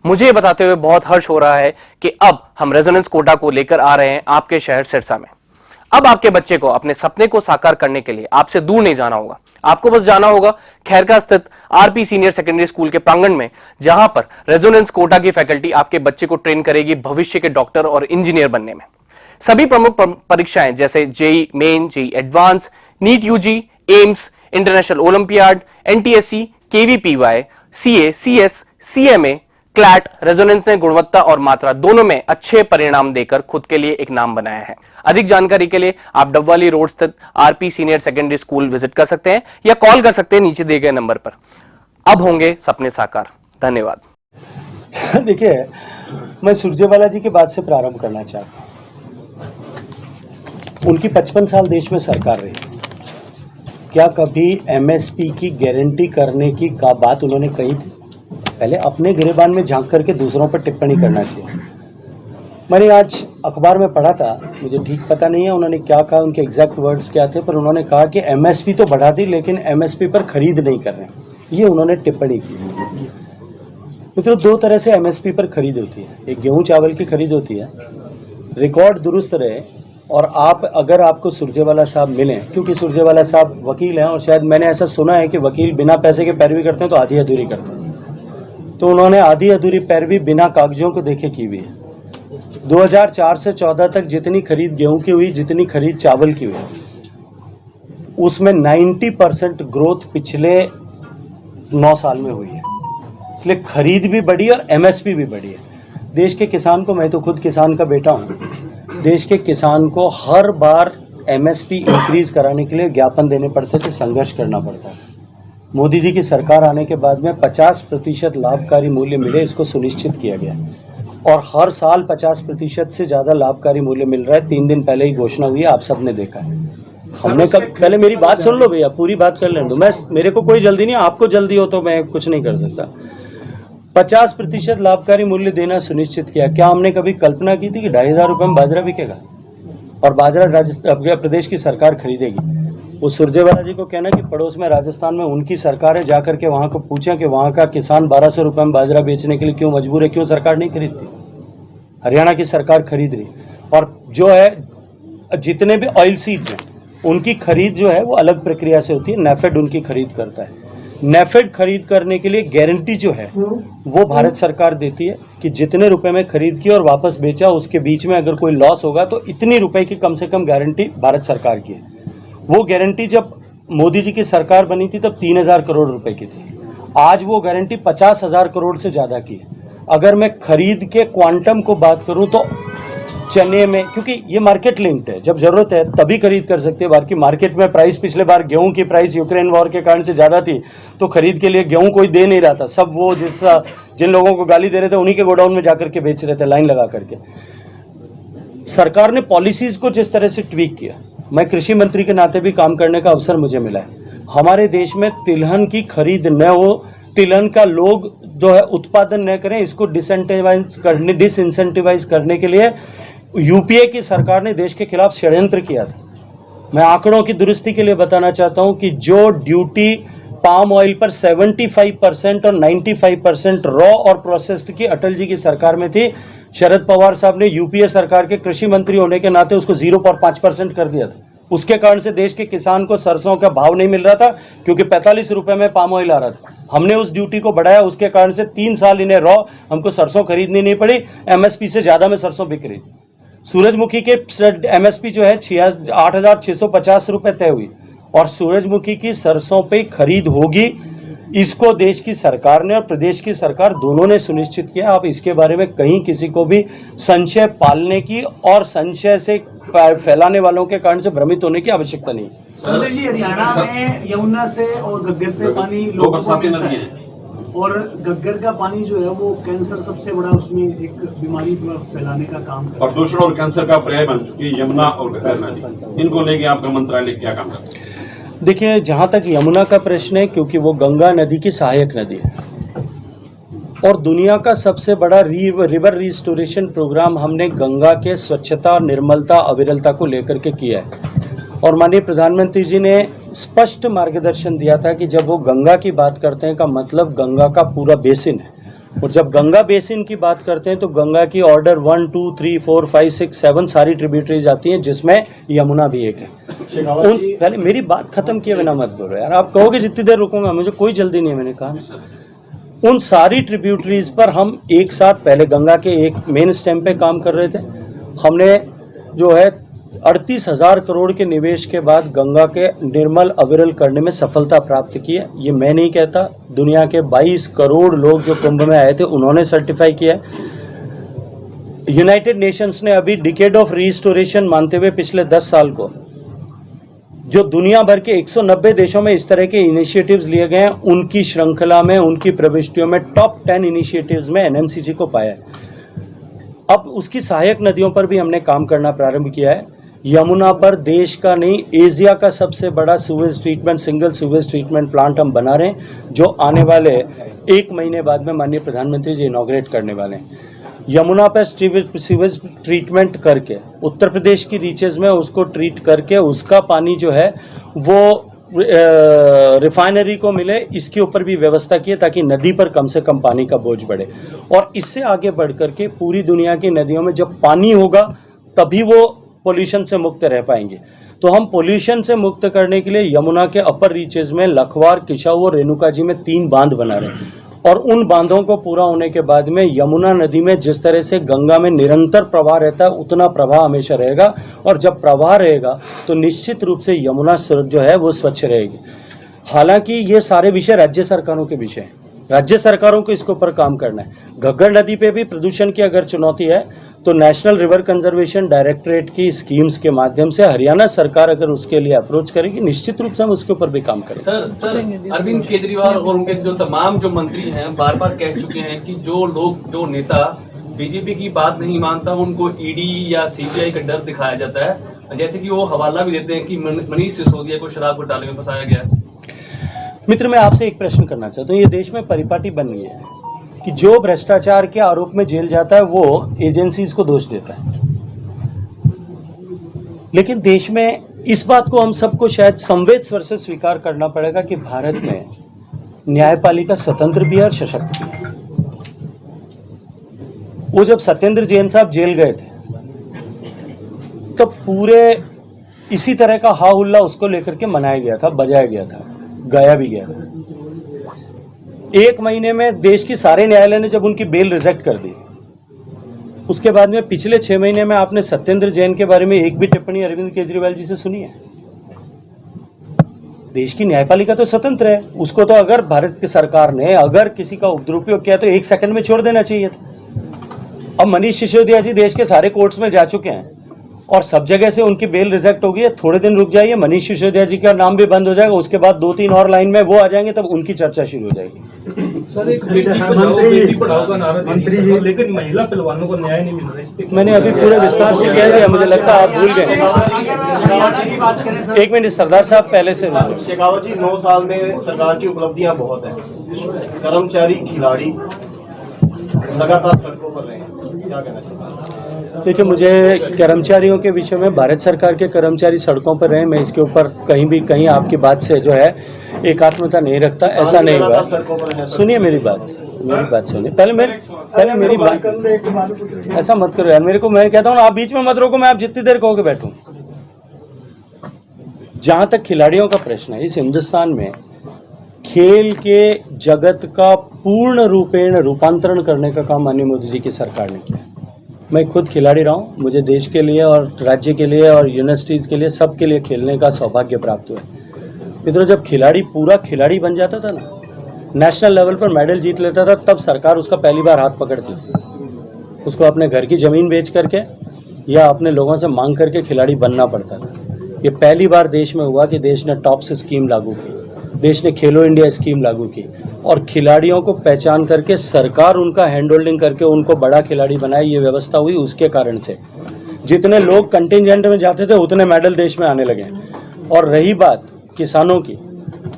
मुझे ये बताते हुए बहुत हर्ष हो रहा है कि अब हम रेजोनेंस कोटा को लेकर आ रहे हैं आपके शहर सिरसा में। अब आपके बच्चे को अपने सपने को साकार करने के लिए आपसे दूर नहीं जाना होगा। आपको बस जाना होगा खैरका स्थित आरपी सीनियर सेकेंडरी स्कूल के प्रांगण में, जहां पर रेजोनेंस कोटा की फैकल्टी आपके बच्चे को ट्रेन करेगी भविष्य के डॉक्टर और इंजीनियर बनने में। सभी प्रमुख परीक्षाएं जैसे JEE Main, JEE Advance, NEET UG, AIIMS, International Olympiad, NTSC, KVPY, CA, CS, CMA, CLAT, Resonance ने गुणवत्ता और मात्रा दोनों में अच्छे परिणाम देकर खुद के लिए एक नाम बनाया है। अधिक जानकारी के लिए आप डबवाली रोड स्थित RP senior secondary school visit कर सकते हैं या कॉल कर सकते हैं नीचे दिए गए नंबर पर। अब होंगे सपने साकार। धन्यवाद। देखिए, मैं सुरजेवाला जी की बात से प्रारंभ करना चाहता हूँ। उनकी 55 साल देश में सरकार रही, क्या कभी एमएसपी की गारंटी करने की बात उन्होंने कही थी? पहले अपने गिरेबान में झांक करके दूसरों पर टिप्पणी करना चाहिए। मैंने आज अखबार में पढ़ा था, मुझे ठीक पता नहीं है उन्होंने क्या कहा, उनके एग्जैक्ट वर्ड्स क्या थे, पर उन्होंने कहा कि एमएसपी तो बढ़ा दी लेकिन एमएसपी पर खरीद नहीं कर रहे। ये उन्होंने टिप्पणी की। मित्रों, दो तरह से एमएसपी पर खरीद होती है। एक गेहूं चावल की खरीद होती है, रिकॉर्ड दुरुस्त रहे और अगर आपको सुरजेवाला साहब मिलें, क्योंकि सुरजेवाला साहब वकील हैं और शायद मैंने ऐसा सुना है कि वकील बिना पैसे के पैरवी करते हैं तो आधी अधूरी करते हैं, तो उन्होंने आधी अधूरी पैरवी बिना कागजों को देखे की हुई है। 2004 से 14 तक जितनी खरीद गेहूं की हुई, जितनी खरीद चावल की हुई, उसमें 90% ग्रोथ पिछले 9 साल में हुई है। इसलिए खरीद भी बढ़ी और एमएसपी भी बढ़ी है। देश के किसान को, मैं तो खुद किसान का बेटा हूँ, देश के किसान को हर बार एमएसपी इंक्रीज कराने के लिए ज्ञापन देने पड़ते थे, संघर्ष करना पड़ता है। मोदी जी की सरकार आने के बाद में 50% लाभकारी मूल्य मिले, इसको सुनिश्चित किया गया और हर साल 50% से ज़्यादा लाभकारी मूल्य मिल रहा है। 3 दिन पहले ही घोषणा हुई है, आप सबने देखा है। हमने कब, पहले मेरी बात सुन लो भैया, पूरी बात कर लें दो। मेरे को कोई जल्दी नहीं, आपको जल्दी हो तो मैं कुछ नहीं कर सकता। 50% लाभकारी मूल्य देना सुनिश्चित किया। क्या हमने कभी कल्पना की थी कि 2,500 रुपये में बाजरा बिकेगा और बाजरा राजस्थान प्रदेश की सरकार खरीदेगी? वो सुरजेवाला जी को कहना कि पड़ोस में राजस्थान में उनकी सरकार है, जाकर के वहाँ को पूछें कि वहाँ का किसान 1,200 रुपये में बाजरा बेचने के लिए क्यों मजबूर है, क्यों सरकार नहीं खरीदती? हरियाणा की सरकार खरीद रही। और जो है जितने भी ऑयल सीड्स हैं उनकी खरीद जो है वो अलग प्रक्रिया से होती है, नेफेड उनकी खरीद करता है। नेफेड खरीद करने के लिए गारंटी जो है वो भारत सरकार देती है कि जितने रुपए में खरीद की और वापस बेचा, उसके बीच में अगर कोई लॉस होगा तो इतनी रुपए की कम से कम गारंटी भारत सरकार की है। वो गारंटी जब मोदी जी की सरकार बनी थी तब 3,000 करोड़ रुपए की थी। आज वो गारंटी 50,000 करोड़ से ज़्यादा की है। अगर मैं खरीद के क्वांटम को बात करूं तो चने में, क्योंकि ये मार्केट लिंक्ड है, जब जरूरत है तभी खरीद कर सकते हैं। बाकी मार्केट में प्राइस, पिछले बार गेहूं की प्राइस यूक्रेन वॉर के कारण से ज़्यादा थी तो खरीद के लिए गेहूं कोई दे नहीं रहा था। सब वो जिन लोगों को गाली दे रहे थे उन्हीं के गोडाउन में जाकर के बेच रहे थे, लाइन लगा करके। सरकार ने पॉलिसीज को जिस तरह से ट्वीक किया, मैं कृषि मंत्री के नाते भी काम करने का अवसर मुझे मिला है। हमारे देश में तिलहन की खरीद न हो, तिलहन का लोग जो है उत्पादन न करें, इसको डिसइंसेंटिवाइज करने के लिए यूपीए की सरकार ने देश के खिलाफ षड्यंत्र किया था। मैं आंकड़ों की दुरुस्ती के लिए बताना चाहता हूं कि जो ड्यूटी पाम ऑयल पर 75% और 95% रॉ और प्रोसेस्ड की अटल जी की सरकार में थी, शरद पवार साहब ने यूपीए सरकार के कृषि मंत्री होने के नाते उसको 0.5% कर दिया था। उसके कारण से देश के किसान को सरसों का भाव नहीं मिल रहा था, क्योंकि 45 रुपए में पाम ऑयल आ रहा था। हमने उस ड्यूटी को बढ़ाया, उसके कारण से 3 साल इन्हें रॉ हमको सरसों खरीदनी नहीं पड़ी, एमएसपी से ज्यादा में सरसों बिक रही थी। सूरजमुखी के एमएसपी जो है 8,650 रुपए तय हुई और सूरजमुखी की सरसों पे खरीद होगी। इसको देश की सरकार ने और प्रदेश की सरकार दोनों ने सुनिश्चित किया। आप इसके बारे में कहीं किसी को भी संशय पालने की और संशय से फैलाने वालों के कारण से भ्रमित होने की आवश्यकता नहीं। संजय जी, हरियाणा में यमुना से और घग्गर से पानी लोगों को मिलता है और घग्गर का पानी जो है वो कैंसर सबसे बड़ा उसमें एक बीमारी फैलाने का काम करता है। प्रदूषण और कैंसर का पर्याय बन चुकी है यमुना और घग्गर नदी। इनको लेके आपका मंत्रालय क्या काम करता है? देखिए, जहाँ तक यमुना का प्रश्न है, क्योंकि वो गंगा नदी की सहायक नदी है और दुनिया का सबसे बड़ा रिवर रिस्टोरेशन प्रोग्राम हमने गंगा के स्वच्छता, निर्मलता, अविरलता को लेकर के किया है। और माननीय प्रधानमंत्री जी ने स्पष्ट मार्गदर्शन दिया था कि जब वो गंगा की बात करते हैं का मतलब गंगा का पूरा बेसिन है। और जब गंगा बेसिन की बात करते हैं तो गंगा की ऑर्डर 1, 2, 3, 4, 5, 6, 7 सारी ट्रिब्यूटरीज आती हैं, जिसमें यमुना भी एक है। उन पहले मेरी बात खत्म किए बिना मत बोलो यार, आप कहोगे जितनी देर रुकूंगा, मुझे कोई जल्दी नहीं है। मैंने कहा उन सारी ट्रिब्यूटरीज पर हम एक साथ पहले गंगा के एक मेन स्टेम पे काम कर रहे थे। हमने जो है 38,000 करोड़ के निवेश के बाद गंगा के निर्मल अविरल करने में सफलता प्राप्त की है। ये मैं नहीं कहता, दुनिया के 22 करोड़ लोग जो कुंभ में आए थे उन्होंने सर्टिफाई किया है। यूनाइटेड नेशंस ने अभी डिकेड ऑफ रिस्टोरेशन मानते हुए पिछले 10 साल को जो दुनिया भर के 190 देशों में इस तरह के इनिशिएटिव्स लिए गए हैं, उनकी श्रृंखला में, उनकी प्रविष्टियों में टॉप 10 इनिशिएटिव्स में एनएमसीजी को पाया है। अब उसकी सहायक नदियों पर भी हमने काम करना प्रारंभ किया है। यमुना पर देश का नहीं, एशिया का सबसे बड़ा sewage treatment, single sewage treatment plant हम बना रहे हैं, जो आने वाले 1 महीने बाद में माननीय प्रधानमंत्री जी इनॉग्रेट करने वाले हैं। यमुना पर सीवेज ट्रीटमेंट करके उत्तर प्रदेश की रीचेज में उसको ट्रीट करके उसका पानी जो है वो रिफाइनरी को मिले, इसके ऊपर भी व्यवस्था की है ताकि नदी पर कम से कम पानी का बोझ बढ़े। और इससे आगे बढ़ करके पूरी दुनिया की नदियों में जब पानी होगा तभी वो पोल्यूशन से मुक्त रह पाएंगे। तो हम पोल्यूशन से मुक्त करने के लिए यमुना के अपर रीचेज में लखवार, किशाऊ और रेणुका जी में 3 बांध बना रहे हैं। और उन बांधों को पूरा होने के बाद में यमुना नदी में जिस तरह से गंगा में निरंतर प्रवाह रहता है उतना प्रवाह हमेशा रहेगा। और जब प्रवाह रहेगा तो निश्चित रूप से यमुना जो है वो स्वच्छ रहेगी। हालांकि ये सारे विषय राज्य सरकारों के विषय हैं, राज्य सरकारों को इसके ऊपर काम करना है। घग्गर नदी पे भी प्रदूषण की अगर चुनौती है तो नेशनल रिवर कंजर्वेशन डायरेक्टरेट की स्कीम्स के माध्यम से हरियाणा सरकार अगर उसके लिए अप्रोच करेगी, निश्चित रूप से हम उसके ऊपर भी काम करेंगे। सर अरविंद केजरीवाल और उनके जो तमाम जो मंत्री हैं बार बार कह चुके हैं कि जो नेता बीजेपी की बात नहीं मानता उनको ईडी या सीबीआई का डर दिखाया जाता है। जैसे कि वो हवाला भी देते हैं कि मनीष सिसोदिया को शराब घोटाले में फंसाया गया। मित्र, मैं आपसे एक प्रश्न करना चाहता हूँ। ये देश में परिपाटी बन गई है कि जो भ्रष्टाचार के आरोप में जेल जाता है वो एजेंसीज को दोष देता है। लेकिन देश में इस बात को हम सबको शायद संवेद स्वर से स्वीकार करना पड़ेगा कि भारत में न्यायपालिका स्वतंत्र भी है और सशक्त भी है। वो जब सत्येंद्र जैन साहब जेल गए थे तो पूरे इसी तरह का हा हुल्ला उसको लेकर के मनाया गया था, बजाया गया था, गाया भी गया था। 1 महीने में देश की सारे न्यायालय ने जब उनकी बेल रिजेक्ट कर दी, उसके बाद में पिछले 6 महीने में आपने सत्येंद्र जैन के बारे में एक भी टिप्पणी अरविंद केजरीवाल जी से सुनी है? देश की न्यायपालिका तो स्वतंत्र है, उसको तो अगर भारत की सरकार ने अगर किसी का दुरुपयोग किया तो 1 सेकंड में छोड़ देना चाहिए था। अब मनीष सिसोदिया जी देश के सारे कोर्ट्स में जा चुके हैं और सब जगह से उनकी बेल रिजेक्ट हो गई है। थोड़े दिन रुक जाइए, मनीष सिसोदिया जी का नाम भी बंद हो जाएगा, उसके बाद 2-3 और लाइन में वो आ जाएंगे, तब उनकी चर्चा शुरू हो जाएगी। सर, एक बेटी पढ़ाओ का नारा मंत्री जी, लेकिन महिला पहलवानों को न्याय नहीं मिल रहा है। मैंने अभी पूरे विस्तार से कह दिया, मुझे लगता है आप भूल गए। 1 मिनट सरदार साहब पहले से। शेखावत जी, 9 साल में सरकार की उपलब्धियां बहुत हैं। कर्मचारी खिलाड़ी लगातार सड़कों पर रहे हैं, क्या कहना चाहिए? देखिए, मुझे कर्मचारियों के विषय में, भारत सरकार के कर्मचारी सड़कों पर रहे, मैं इसके ऊपर कहीं आपकी बात से जो है एकात्मता नहीं रखता, ऐसा नहीं हुआ। सुनिए मेरी बात सुनिए, पहले मेरी बात, ऐसा मत करो यार मेरे को। मैं कहता हूँ आप बीच में मत रोको, मैं आप जितनी देर कहोगे बैठूं। जहां तक खिलाड़ियों का प्रश्न है, इस हिंदुस्तान में खेल के जगत का पूर्ण रूपेण रूपांतरण करने का काम माननीय मोदी जी की सरकार ने किया। मैं खुद खिलाड़ी रहा हूँ, मुझे देश के लिए और राज्य के लिए और यूनिवर्सिटीज़ के लिए, सबके लिए खेलने का सौभाग्य प्राप्त हुआ। मित्रों, जब खिलाड़ी पूरा खिलाड़ी बन जाता था ना, नेशनल लेवल पर मेडल जीत लेता था, तब सरकार उसका पहली बार हाथ पकड़ती थी। उसको अपने घर की ज़मीन बेच करके या अपने लोगों से मांग करके खिलाड़ी बनना पड़ता था। ये पहली बार देश में हुआ कि देश ने टॉप से स्कीम लागू की, देश ने खेलो इंडिया स्कीम लागू की और खिलाड़ियों को पहचान करके सरकार उनका हैंड होल्डिंग करके उनको बड़ा खिलाड़ी बनाए। ये व्यवस्था हुई उसके कारण से जितने लोग कंटिजेंट में जाते थे उतने मेडल देश में आने लगे। और रही बात किसानों की,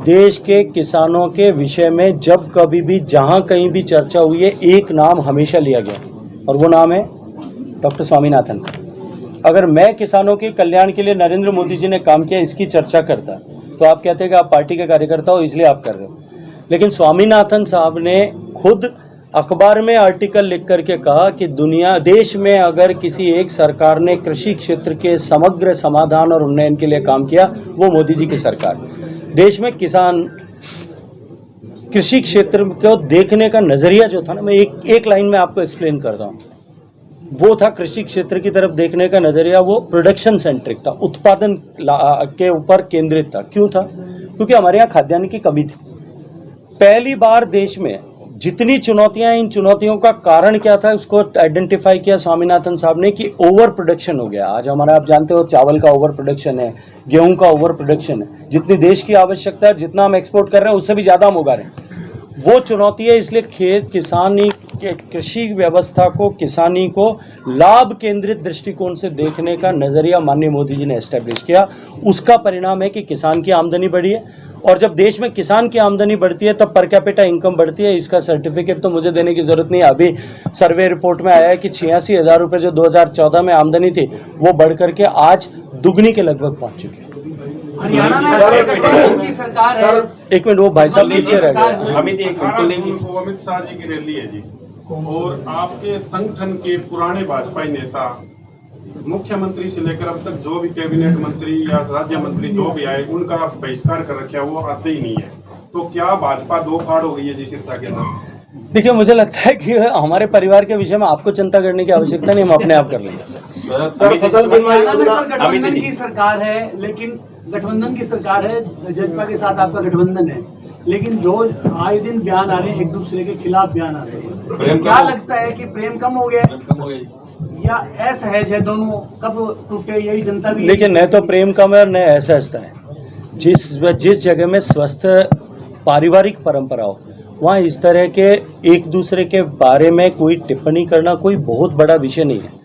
देश के किसानों के विषय में जब कभी भी जहाँ कहीं भी चर्चा हुई है, एक नाम हमेशा लिया गया और वो नाम है डॉक्टर स्वामीनाथन का। अगर मैं किसानों के कल्याण के लिए नरेंद्र मोदी जी ने काम किया इसकी चर्चा करता तो आप कहते हैं कि आप पार्टी के कार्यकर्ता हो इसलिए आप कर रहे हो, लेकिन स्वामीनाथन साहब ने खुद अखबार में आर्टिकल लिख करके कहा कि देश में अगर किसी एक सरकार ने कृषि क्षेत्र के समग्र समाधान और उन्नयन के लिए काम किया, वो मोदी जी की सरकार। देश में किसान कृषि क्षेत्र को देखने का नजरिया जो था ना, मैं एक लाइन में आपको एक्सप्लेन करता हूँ। वो था कृषि क्षेत्र की तरफ देखने का नजरिया, वो प्रोडक्शन सेंट्रिक था, उत्पादन के ऊपर केंद्रित था। क्यों था? क्योंकि हमारे यहाँ खाद्यान्न की कमी थी। पहली बार देश में जितनी चुनौतियां, इन चुनौतियों का कारण क्या था, उसको आइडेंटिफाई किया स्वामीनाथन साहब ने कि ओवर प्रोडक्शन हो गया। आज हमारा, आप जानते हो, चावल का ओवर प्रोडक्शन है, गेहूं का ओवर प्रोडक्शन है। जितनी देश की आवश्यकता है, जितना हम एक्सपोर्ट कर रहे हैं, उससे भी ज्यादा हम उगा रहे हैं। वो चुनौती है। इसलिए किसानी के कृषि व्यवस्था को, किसानी को लाभ केंद्रित दृष्टिकोण से देखने का नजरिया माननीय मोदी जी ने एस्टेब्लिश किया। उसका परिणाम है कि किसान की आमदनी बढ़ी है, और जब देश में किसान की आमदनी बढ़ती है तब पर कैपिटा इनकम बढ़ती है। इसका सर्टिफिकेट तो मुझे देने की जरूरत नहीं है। अभी सर्वे रिपोर्ट में आया है कि 86,000 रुपये जो 2014 में आमदनी थी, वो बढ़ करके आज दुगनी के लगभग पहुंच चुकी है। हरियाणा में गठबंधन की सरकार है। एक मिनट, वो भाई साहब पीछे रह गए। अमित शाह जी की रैली है जी, और आपके संगठन के पुराने भाजपा नेता, मुख्यमंत्री से लेकर अब तक जो भी कैबिनेट मंत्री या राज्य मंत्री जो भी आए, उनका बहिष्कार कर रखा है, वो आते ही नहीं है। तो क्या भाजपा दो फाड़ हो गई है जी शीर्षा के अंदर? देखिए, मुझे लगता है कि हमारे परिवार के विषय में आपको चिंता करने की आवश्यकता नहीं, हम अपने आप कर लेंगे। हरियाणा में सर गठबंधन की सरकार है, लेकिन गठबंधन की सरकार है, जजपा के साथ आपका गठबंधन है, लेकिन रोज आए दिन बयान आ रहे हैं, एक दूसरे के खिलाफ बयान आ रहे हैं। क्या लगता है कि प्रेम कम हो गया या असहज है? दोनों कब टूटे, यही जनता भी। देखिए, न तो प्रेम कम है और न असहजता है। जिस जगह में स्वस्थ पारिवारिक परंपरा हो, वहाँ इस तरह के एक दूसरे के बारे में कोई टिप्पणी करना कोई बहुत बड़ा विषय नहीं है।